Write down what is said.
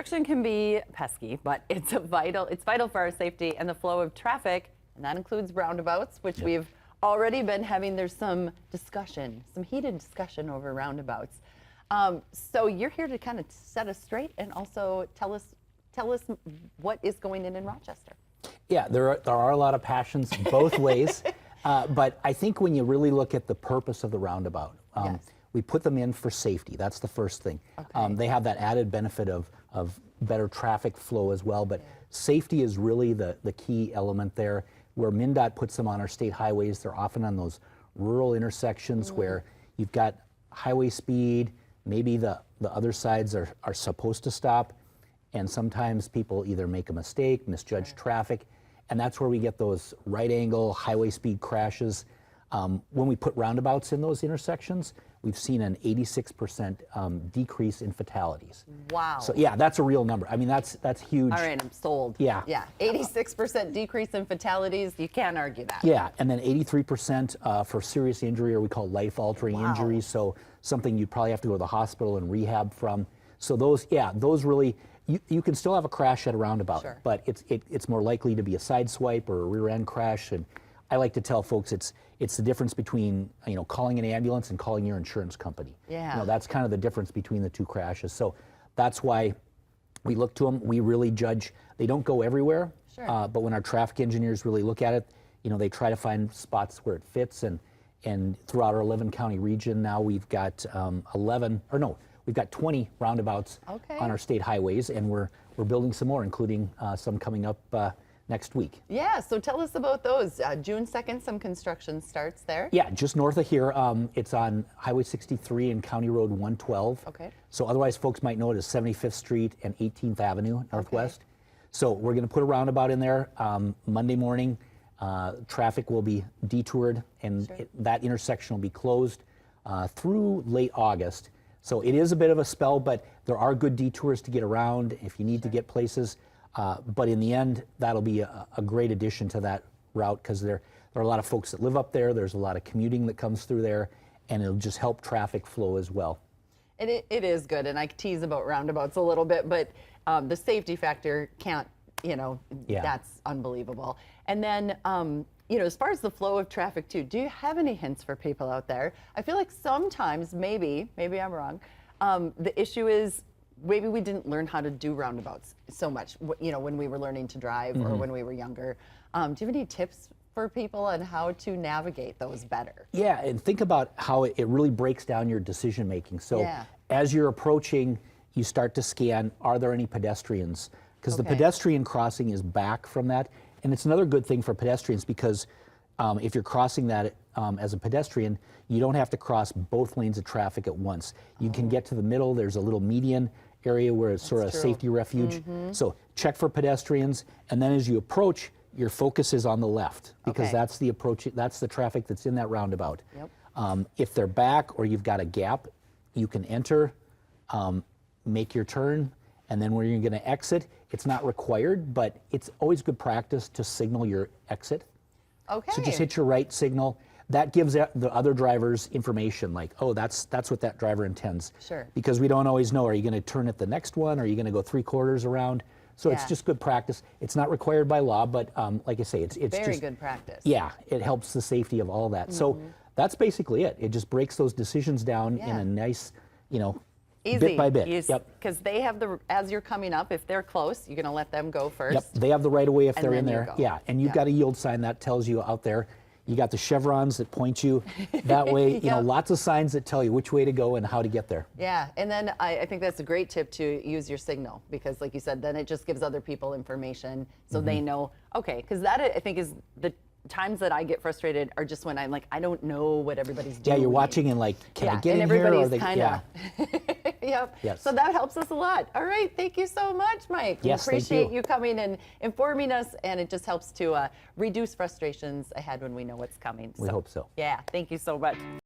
Construction can be pesky, but it's vital for our safety and the flow of traffic, and that includes roundabouts, which we've already been having. There's some discussion, some heated discussion over roundabouts. So you're here to kind of set us straight and also tell us what is going in Rochester. Yeah, there are a lot of passions both ways, but I think when you really look at the purpose of the roundabout, we put them in for safety. That's the first thing. Okay. They have that added benefit of better traffic flow as well, but safety is really the key element there. Where MnDOT puts them on our state highways, they're often on those rural intersections where you've got highway speed, maybe the other sides are supposed to stop, and sometimes people either make a mistake, misjudge traffic, and that's where we get those right angle highway speed crashes. When we put roundabouts in those intersections, we've seen an 86% decrease in fatalities. Wow. So yeah, that's a real number. I mean, that's huge. All right, I'm sold. Yeah. Yeah, 86% decrease in fatalities, you can't argue that. Yeah, and then 83% for serious injury, or we call life-altering injuries, so something you'd probably have to go to the hospital and rehab from. So those really, you can still have a crash at a roundabout, but it's more likely to be a side swipe or a rear end crash. And I like to tell folks it's the difference between calling an ambulance and calling your insurance company. Yeah. That's kind of the difference between the two crashes. So that's why we look to them. We really judge. They don't go everywhere, but when our traffic engineers really look at it, they try to find spots where it fits. And throughout our 11-county region now, we've got 20 roundabouts on our state highways, and we're building some more, including some coming up next week. Yeah, so tell us about those. June 2nd, some construction starts there. Yeah, just north of here. It's on Highway 63 and County Road 112. Okay. So otherwise folks might know it as 75th Street and 18th Avenue Northwest. So we're going to put a roundabout in there Monday morning. Traffic will be detoured, and that intersection will be closed through late August. So it is a bit of a spell, but there are good detours to get around if you need to get places. But in the end, that'll be a great addition to that route, because there are a lot of folks that live up there. There's a lot of commuting that comes through there, and it'll just help traffic flow as well. It is good, and I tease about roundabouts a little bit, but the safety factor can't, that's unbelievable. And then, as far as the flow of traffic too, do you have any hints for people out there? I feel like sometimes, maybe I'm wrong, the issue is maybe we didn't learn how to do roundabouts so much, when we were learning to drive or when we were younger. Do you have any tips for people on how to navigate those better? Yeah, and think about how it really breaks down your decision making. So as you're approaching, you start to scan, are there any pedestrians? Because the pedestrian crossing is back from that. And it's another good thing for pedestrians, because if you're crossing that as a pedestrian, you don't have to cross both lanes of traffic at once. You can get to the middle. There's a little median area where it's sort of a safety refuge. So check for pedestrians, and then as you approach, your focus is on the left, because that's the approach, that's the traffic that's in that roundabout. If they're back or you've got a gap, you can enter, make your turn, and then where you're going to exit, it's not required, but it's always good practice to signal your exit. So just hit your right signal. That gives the other drivers information, like, oh, that's what that driver intends. Because we don't always know, are you going to turn at the next one? Or are you going to go 3/4 around? So it's just good practice. It's not required by law, but like I say, it's very just good practice. Yeah, it helps the safety of all that. So that's basically it. It just breaks those decisions down in a nice, easy, bit by bit. Because they have as you're coming up, if they're close, you're going to let them go first. Yep, they have the right of way if they're in there. Yeah, and you've got a yield sign that tells you out there. You got the chevrons that point you that way. Lots of signs that tell you which way to go and how to get there. Yeah, and then I think that's a great tip to use your signal, because like you said, then it just gives other people information so they know, because that I think is the times that I get frustrated are just when I'm like, I don't know what everybody's doing. Yeah, you're watching and like, can I get in here? Or kinda, So that helps us a lot. All right, thank you so much, Mike. Yes, we appreciate you coming and informing us, and it just helps to reduce frustrations ahead when we know what's coming. We hope so. Yeah, thank you so much.